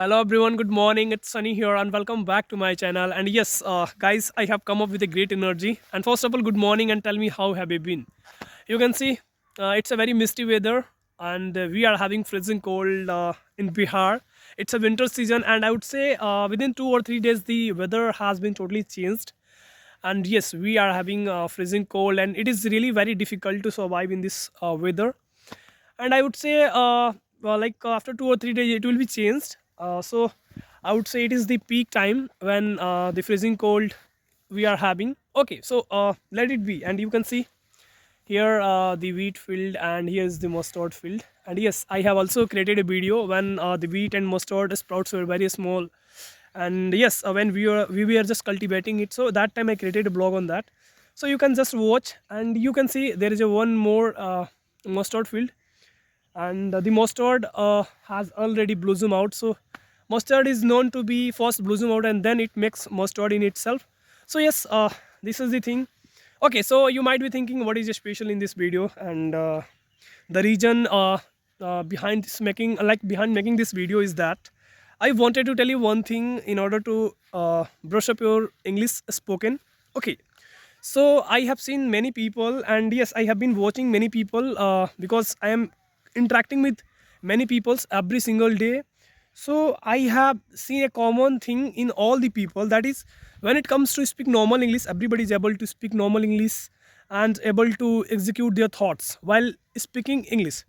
Hello everyone, good morning. It's Sunny here and welcome back to my channel. And yes, guys, I have come up with a great energy. And first of all, good morning and tell me how have you been? You can see it's a very misty weather and we are having freezing cold in Bihar. It's a winter season and I would say within 2 or 3 days the weather has been totally changed. And yes, we are having freezing cold and it is really very difficult to survive in this weather. And I would say after 2 or 3 days it will be changed. So I would say it is the peak time when the freezing cold we are having. Okay, so let it be. And you can see here the wheat field and here is the mustard field. And yes, I have also created a video when the wheat and mustard sprouts were very small. And yes, when we were just cultivating it, so that time I created a blog on that. So you can just watch and you can see there is a one more mustard field. And the mustard has already blossom out. So mustard is known to be first blossom out and then it makes mustard in itself. So yes, this is the thing. Okay, so you might be thinking what is special in this video. And the reason behind this making behind making this video is that I wanted to tell you one thing in order to brush up your English spoken. Okay, so I have seen many people, and yes, I have been watching many people because I am interacting with many peoples every single day. So I have seen a common thing in all the people, that is when it comes to speak normal English, everybody is able to speak normal English and able to execute their thoughts while speaking English.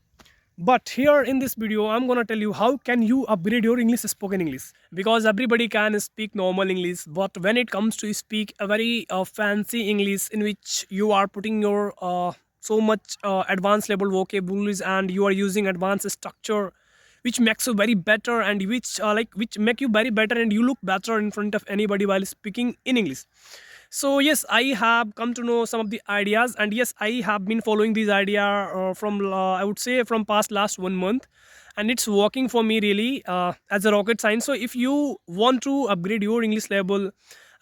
But here in this video, I'm gonna tell you how can you upgrade your English spoken English, because everybody can speak normal English, but when it comes to speak a very fancy English in which you are putting your so much advanced level vocabularies and you are using advanced structure, which makes you very better and which make you very better and you look better in front of anybody while speaking in English. So yes, I have come to know some of the ideas, and yes, I have been following these idea from I would say from past last 1 month, and it's working for me really as a rocket science. So if you want to upgrade your English level,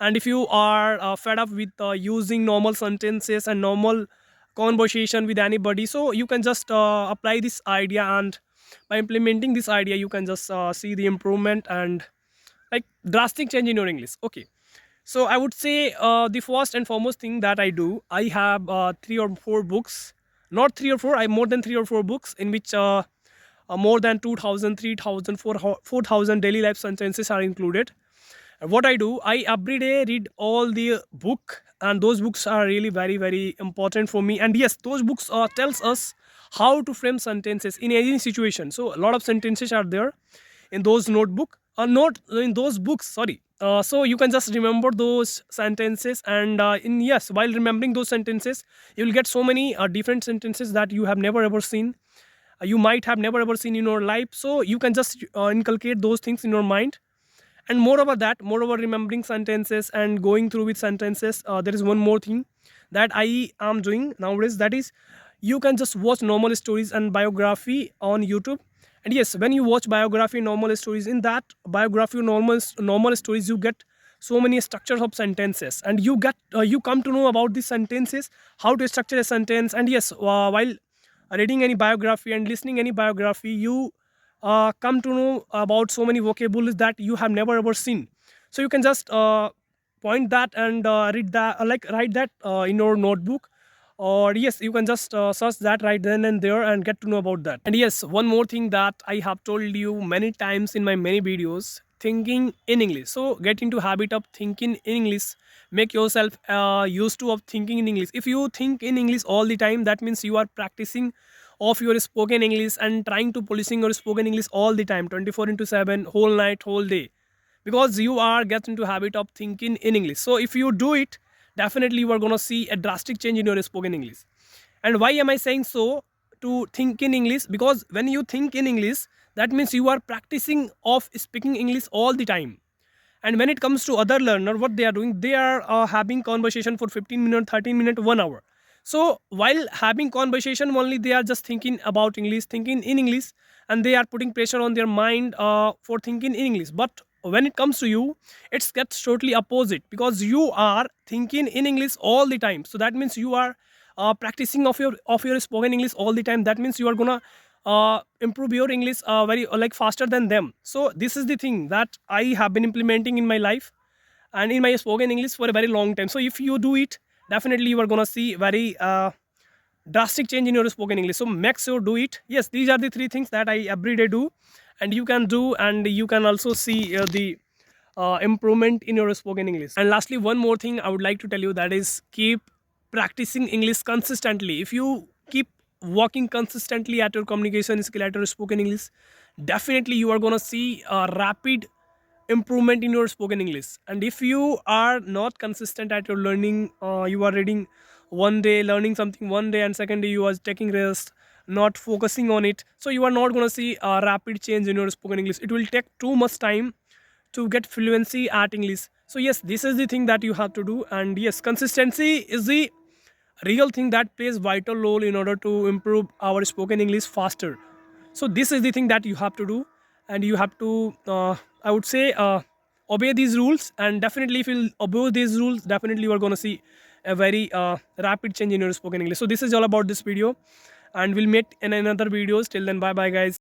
and if you are fed up with using normal sentences and normal conversation with anybody, so you can just apply this idea, and by implementing this idea you can just see the improvement and like drastic change in your English. Okay, so I would say the first and foremost thing that I do, I have 3 or 4 books, not 3 or 4, I have more than 3 or 4 books in which more than 2,000, 3,000, 4,000 daily life sentences are included. And what I do, I every day read all the book, and those books are really very very important for me. And yes, those books tells us how to frame sentences in any situation. So a lot of sentences are there in those notebook, not in those books, sorry. So you can just remember those sentences, and in yes, while remembering those sentences you will get so many different sentences that you have never ever seen, you might have never ever seen in your life. So you can just inculcate those things in your mind. And moreover that, moreover remembering sentences and going through with sentences, there is one more thing that I am doing nowadays, that is you can just watch normal stories and biography on YouTube. And yes, when you watch biography normal stories, in that biography normal stories you get so many structures of sentences, and you get you come to know about these sentences, how to structure a sentence. And yes, while reading any biography and listening any biography, you come to know about so many vocabularies that you have never ever seen. So you can just point that and read that, write that in your notebook, or yes, you can just search that right then and there and get to know about that. And yes, one more thing that I have told you many times in my many videos, thinking in English. So get into habit of thinking in English, make yourself used to of thinking in English. If you think in English all the time, that means you are practicing of your spoken English and trying to polishing your spoken English all the time, 24 into 7, whole night, whole day, because you are getting into habit of thinking in English. So if you do it, definitely you are going to see a drastic change in your spoken English. And why am I saying so, to think in English? Because when you think in English, that means you are practicing of speaking English all the time. And when it comes to other learner, what they are doing, they are having conversation for 15 minutes, 13 minutes, 1 hour. So while having conversation only, they are just thinking about English, thinking in English, and they are putting pressure on their mind for thinking in English. But when it comes to you, it gets totally opposite, because you are thinking in English all the time. So that means you are practicing of your spoken English all the time. That means you are gonna improve your English very like faster than them. So this is the thing that I have been implementing in my life and in my spoken English for a very long time. So if you do it, definitely you are gonna see very drastic change in your spoken English. So make sure do it. Yes, these are the three things that I every day do, and you can do, and you can also see the improvement in your spoken English. And lastly, one more thing I would like to tell you, that is keep practicing English consistently. If you keep working consistently at your communication skill, at your spoken English, definitely you are gonna see a rapid improvement in your spoken English. And if you are not consistent at your learning, you are reading one day, learning something one day, and second day you are taking rest, not focusing on it, so you are not going to see a rapid change in your spoken English. It will take too much time to get fluency at English. So yes, this is the thing that you have to do. And yes, consistency is the real thing that plays vital role in order to improve our spoken English faster. So this is the thing that you have to do, and you have to I would say obey these rules. And definitely if you obey these rules, definitely you are going to see a very rapid change in your spoken English. So this is all about this video, and we'll meet in another videos. Till then, bye bye guys.